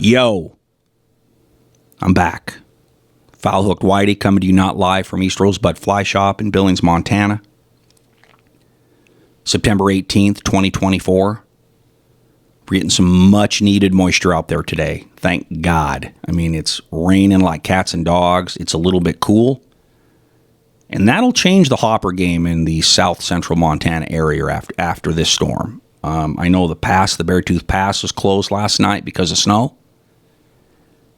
Yo, I'm back. Foul Hooked Whitey coming to you not live from East Rosebud FlyShop in Billings, Montana. September 18th, 2024. We're getting some much needed moisture out there today. Thank God. I mean, it's raining like cats and dogs. It's a little bit cool. And that'll change the hopper game in the south central Montana area after this storm. I know the Beartooth Pass was closed last night because of snow.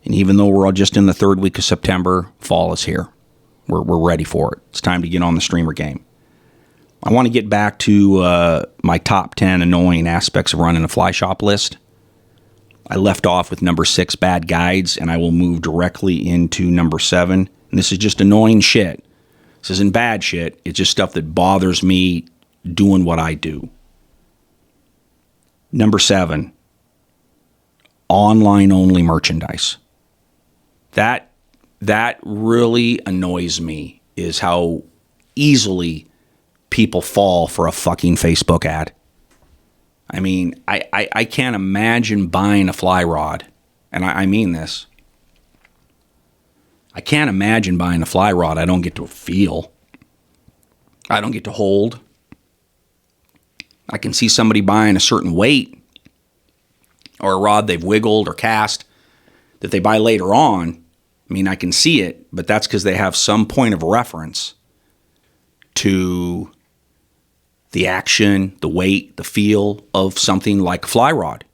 And even though we're all just in the third week of September, fall is here. We're ready for it. It's time to get on the streamer game. I want to get back to my top 10 annoying aspects of running a FlyShop list. I left off with number 6, bad guides, and I will move directly into number 7. And this is just annoying shit. This isn't bad shit. It's just stuff that bothers me doing what I do. Number 7, online-only merchandise. That really annoys me, is how easily people fall for a fucking Facebook ad. I mean, I can't imagine buying a fly rod, and I mean this. I can't imagine buying a fly rod I don't get to feel. I don't get to hold. I can see somebody buying a certain weight or a rod they've wiggled or cast that they buy later on. I mean, I can see it, but that's because they have some point of reference to the action, the weight, the feel of something like a fly rod.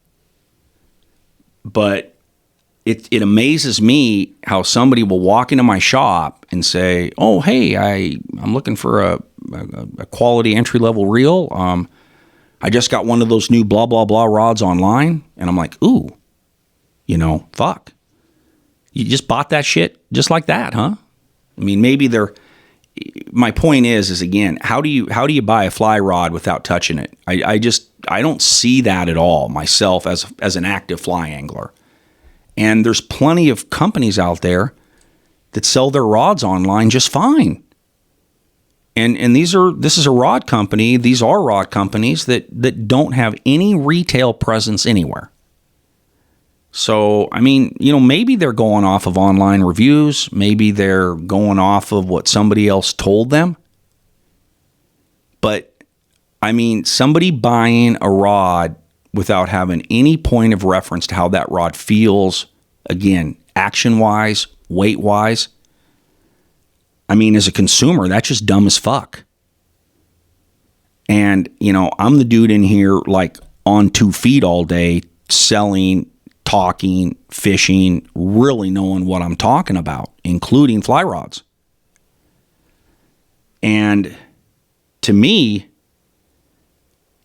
But it amazes me how somebody will walk into my shop and say, "Oh, hey, I'm looking for a quality entry-level reel. I just got one of those new blah, blah, blah rods online." And I'm like, ooh, fuck. You just bought that shit just like that, huh? I mean, maybe my point is again, how do you buy a fly rod without touching it? I don't see that at all myself as an active fly angler. And there's plenty of companies out there that sell their rods online just fine. And this is a rod company. These are rod companies that don't have any retail presence anywhere. So, I mean, maybe they're going off of online reviews. Maybe they're going off of what somebody else told them. But, I mean, somebody buying a rod without having any point of reference to how that rod feels, again, action-wise, weight-wise, I mean, as a consumer, that's just dumb as fuck. And, I'm the dude in here, like, on 2 feet all day, selling, talking, fishing, really knowing what I'm talking about, including fly rods. And to me,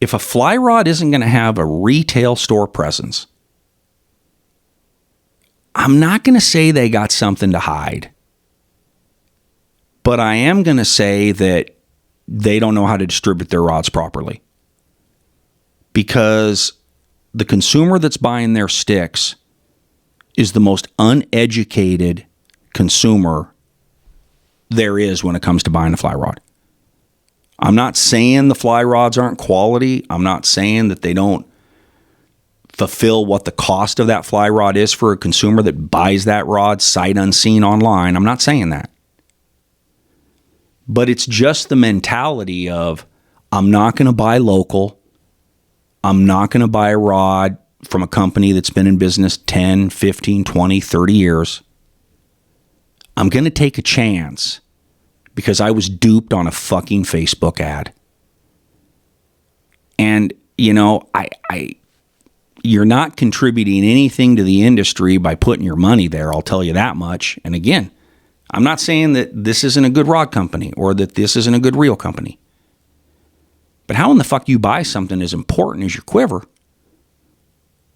if a fly rod isn't going to have a retail store presence, I'm not going to say they got something to hide. But I am going to say that they don't know how to distribute their rods properly. Because the consumer that's buying their sticks is the most uneducated consumer there is when it comes to buying a fly rod. I'm not saying the fly rods aren't quality. I'm not saying that they don't fulfill what the cost of that fly rod is for a consumer that buys that rod sight unseen online. I'm not saying that. But it's just the mentality of, I'm not going to buy local. I'm not going to buy a rod from a company that's been in business 10, 15, 20, 30 years. I'm going to take a chance because I was duped on a fucking Facebook ad. And, you're not contributing anything to the industry by putting your money there, I'll tell you that much. And again, I'm not saying that this isn't a good rod company or that this isn't a good reel company. But how in the fuck do you buy something as important as your quiver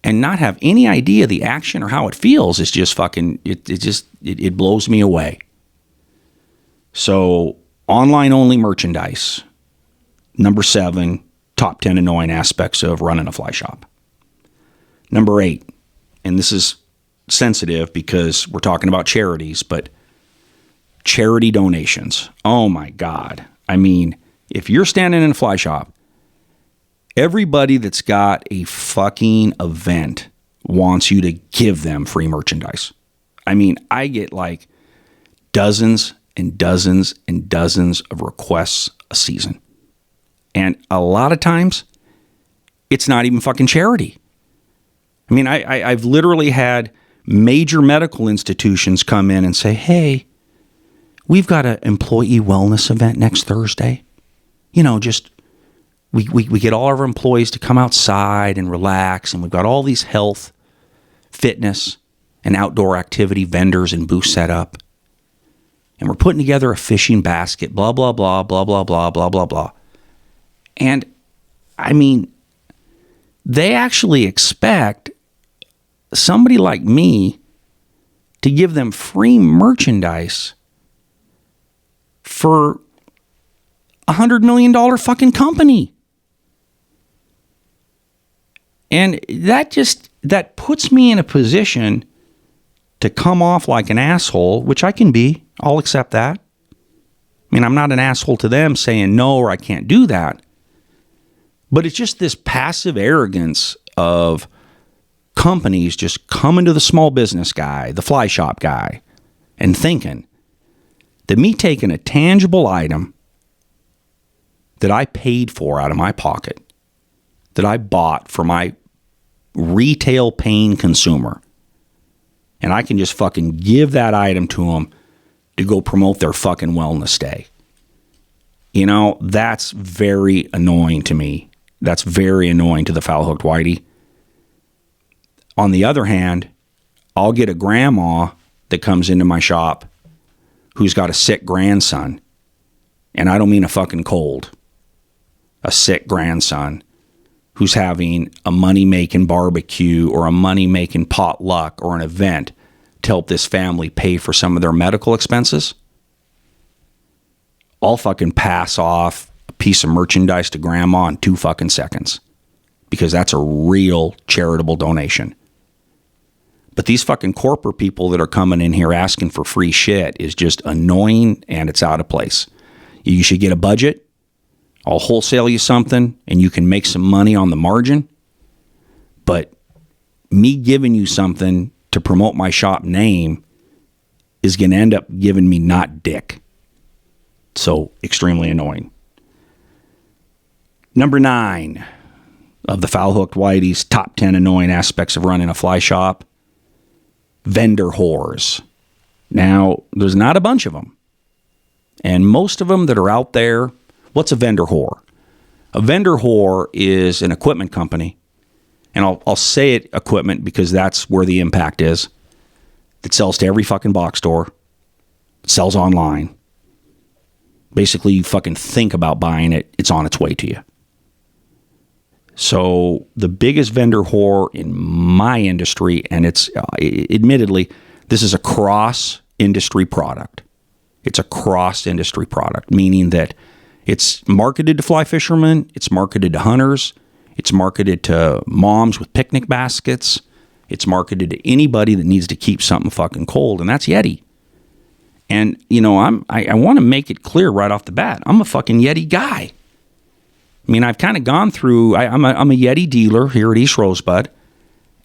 and not have any idea the action or how it feels? Is just fucking, it blows me away. So, online only merchandise. Number 7, top 10 annoying aspects of running a fly shop. Number 8, and this is sensitive because we're talking about charities, but charity donations. Oh my God. I mean, if you're standing in a fly shop Everybody that's got a fucking event wants you to give them free merchandise. I mean, I get like dozens and dozens and dozens of requests a season. And a lot of times, it's not even fucking charity. I mean, I've literally had major medical institutions come in and say, hey, we've got an employee wellness event next Thursday. You know, just we get all of our employees to come outside and relax, and we've got all these health, fitness, and outdoor activity vendors and booths set up. And we're putting together a fishing basket, blah, blah, blah, blah, blah, blah, blah, blah, blah. And, I mean, they actually expect somebody like me to give them free merchandise for $100 million fucking company. And that puts me in a position to come off like an asshole, which I can be. I'll accept that. I mean, I'm not an asshole to them saying no or I can't do that. But it's just this passive arrogance of companies just coming to the small business guy, the FlyShop guy, and thinking that me taking a tangible item that I paid for out of my pocket, that I bought for my retail paying consumer, and I can just fucking give that item to them to go promote their fucking wellness day. You know, that's very annoying to me. That's very annoying to the foul-hooked Whitey. On the other hand, I'll get a grandma that comes into my shop who's got a sick grandson. And I don't mean a fucking cold. A sick grandson who's having a money-making barbecue or a money-making potluck or an event to help this family pay for some of their medical expenses. I'll fucking pass off a piece of merchandise to grandma in 2 fucking seconds because that's a real charitable donation. But these fucking corporate people that are coming in here asking for free shit is just annoying and it's out of place. You should get a budget. I'll wholesale you something and you can make some money on the margin. But me giving you something to promote my shop name is going to end up giving me not dick. So extremely annoying. Number 9 of the foul-hooked Whitey's top 10 annoying aspects of running a fly shop. Vendor whores. Now, there's not a bunch of them. And most of them that are out there, what's a vendor whore? A vendor whore is an equipment company. And I'll say it equipment because that's where the impact is. It sells to every fucking box store. It sells online. Basically, you fucking think about buying it, it's on its way to you. So the biggest vendor whore in my industry, and it's admittedly, this is a cross-industry product. It's a cross-industry product, meaning that it's marketed to fly fishermen, it's marketed to hunters, it's marketed to moms with picnic baskets, it's marketed to anybody that needs to keep something fucking cold, and that's Yeti. And, you know, I want to make it clear right off the bat, I'm a fucking Yeti guy. I mean, I've kind of gone through, I'm a Yeti dealer here at East Rosebud,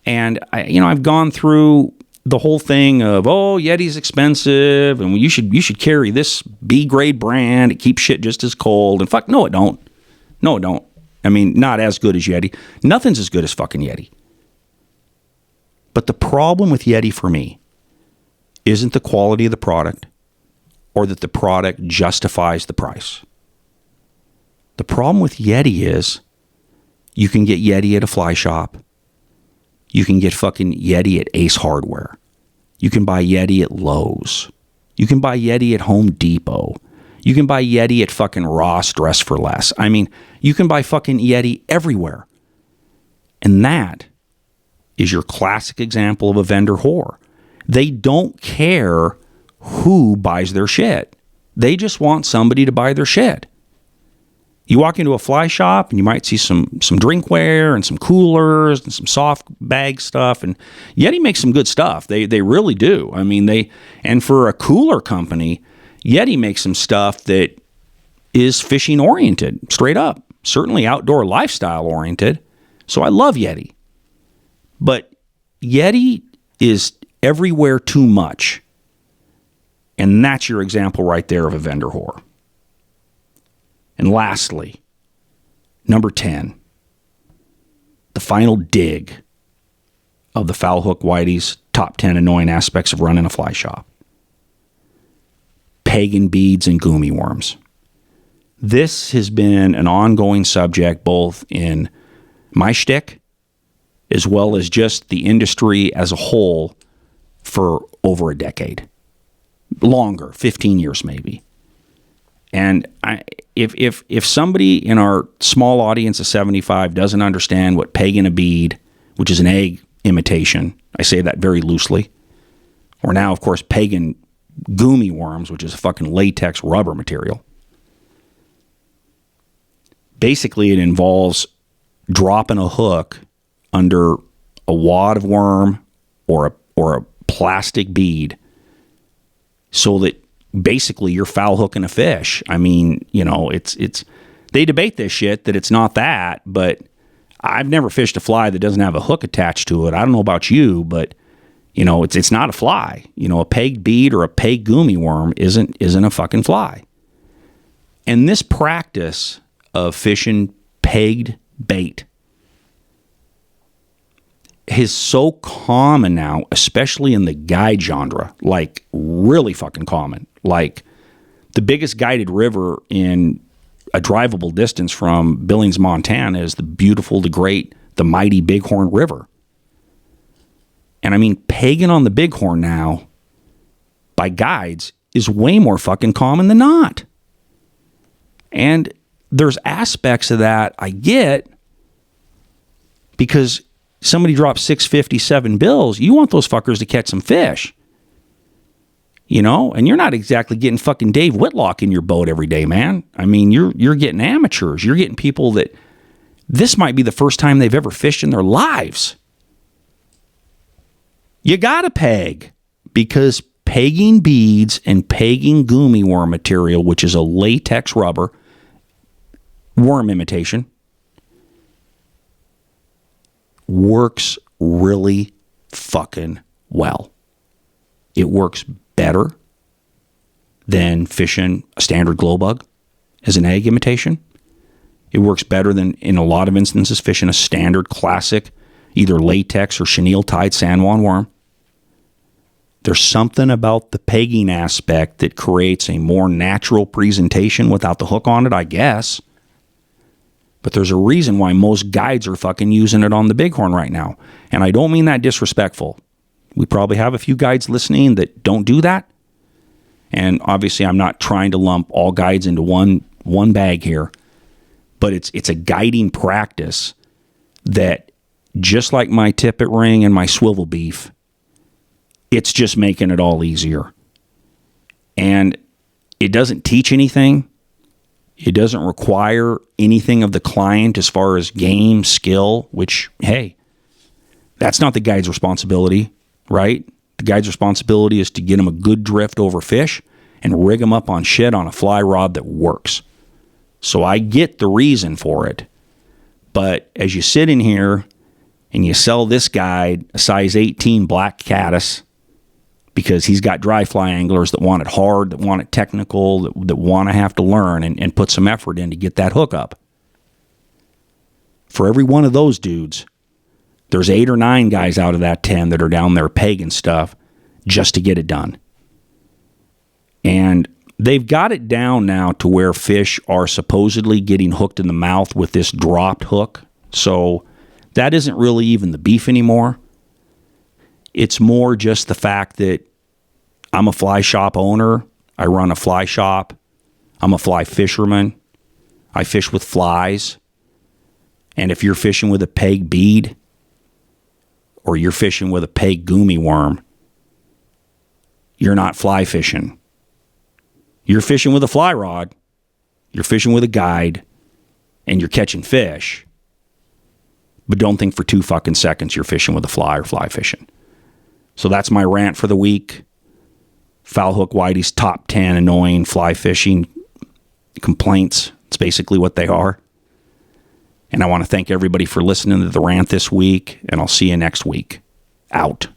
and I've gone through the whole thing of, oh, Yeti's expensive, and you should carry this B-grade brand, it keeps shit just as cold, and fuck, no it don't. No it don't. I mean, not as good as Yeti. Nothing's as good as fucking Yeti. But the problem with Yeti for me isn't the quality of the product or that the product justifies the price. The problem with Yeti is you can get Yeti at a fly shop. You can get fucking Yeti at Ace Hardware. You can buy Yeti at Lowe's. You can buy Yeti at Home Depot. You can buy Yeti at fucking Ross Dress for Less. I mean, you can buy fucking Yeti everywhere. And that is your classic example of a vendor whore. They don't care who buys their shit. They just want somebody to buy their shit. You walk into a fly shop and you might see some drinkware and some coolers and some soft bag stuff. And Yeti makes some good stuff. They really do. I mean, and for a cooler company, Yeti makes some stuff that is fishing oriented, straight up. certainly outdoor lifestyle oriented. So I love Yeti. But Yeti is everywhere too much. And that's your example right there of a vendor whore. And lastly, number 10, the final dig of the Foul Hook Whitey's top 10 annoying aspects of running a fly shop. Pagan beads and gummy worms. This has been an ongoing subject both in my shtick as well as just the industry as a whole for over a decade. Longer, 15 years maybe. And if somebody in our small audience of 75 doesn't understand what pagan a bead, which is an egg imitation, I say that very loosely, or now, of course, pagan gummy worms, which is a fucking latex rubber material. Basically, it involves dropping a hook under a wad of worm or a plastic bead so that basically you're foul hooking a fish. I mean, you know, it's they debate this shit that it's not that, but I've never fished a fly that doesn't have a hook attached to it. I don't know about you, but you know, it's not a fly. You know, a pegged bead or a pegged gummy worm isn't a fucking fly. And this practice of fishing pegged bait is so common now, especially in the guide genre, like really fucking common. Like the biggest guided river in a drivable distance from Billings, Montana is the beautiful, the great, the mighty Bighorn River. And I mean, pagan on the Bighorn now by guides is way more fucking common than not. And there's aspects of that I get because somebody drops 657 bills, you want those fuckers to catch some fish. You know, and you're not exactly getting fucking Dave Whitlock in your boat every day, man. I mean, you're getting amateurs. You're getting people that this might be the first time they've ever fished in their lives. You gotta peg, because pegging beads and pegging gummy worm material, which is a latex rubber worm imitation, works really fucking well. It works better than fishing a standard glow bug as an egg imitation. It works better than, in a lot of instances, fishing a standard classic, either latex or chenille tied San Juan worm. There's something about the pegging aspect that creates a more natural presentation without the hook on it, I guess. But there's a reason why most guides are fucking using it on the Bighorn right now. And I don't mean that disrespectful. We probably have a few guides listening that don't do that. And obviously I'm not trying to lump all guides into one bag here. But it's a guiding practice that, just like my tippet ring and my swivel beef, it's just making it all easier. And it doesn't teach anything. It doesn't require anything of the client as far as game, skill, which, hey, that's not the guide's responsibility, right? The guide's responsibility is to get them a good drift over fish and rig them up on shit on a fly rod that works. So I get the reason for it. But as you sit in here and you sell this guide a size 18 black caddis, because he's got dry fly anglers that want it hard, that want it technical, that want to have to learn and put some effort in to get that hook up. For every one of those dudes, there's 8 or 9 guys out of that 10 that are down there pegging stuff just to get it done. And they've got it down now to where fish are supposedly getting hooked in the mouth with this dropped hook. So that isn't really even the beef anymore. It's more just the fact that I'm a fly shop owner. I run a fly shop. I'm a fly fisherman. I fish with flies. And if you're fishing with a peg bead or you're fishing with a peg gummy worm, you're not fly fishing. You're fishing with a fly rod. You're fishing with a guide. And you're catching fish. But don't think for 2 fucking seconds you're fishing with a fly or fly fishing. So that's my rant for the week. Foul Hook Whitey's top 10 annoying fly fishing complaints. It's basically what they are. And I want to thank everybody for listening to the rant this week, and I'll see you next week. Out.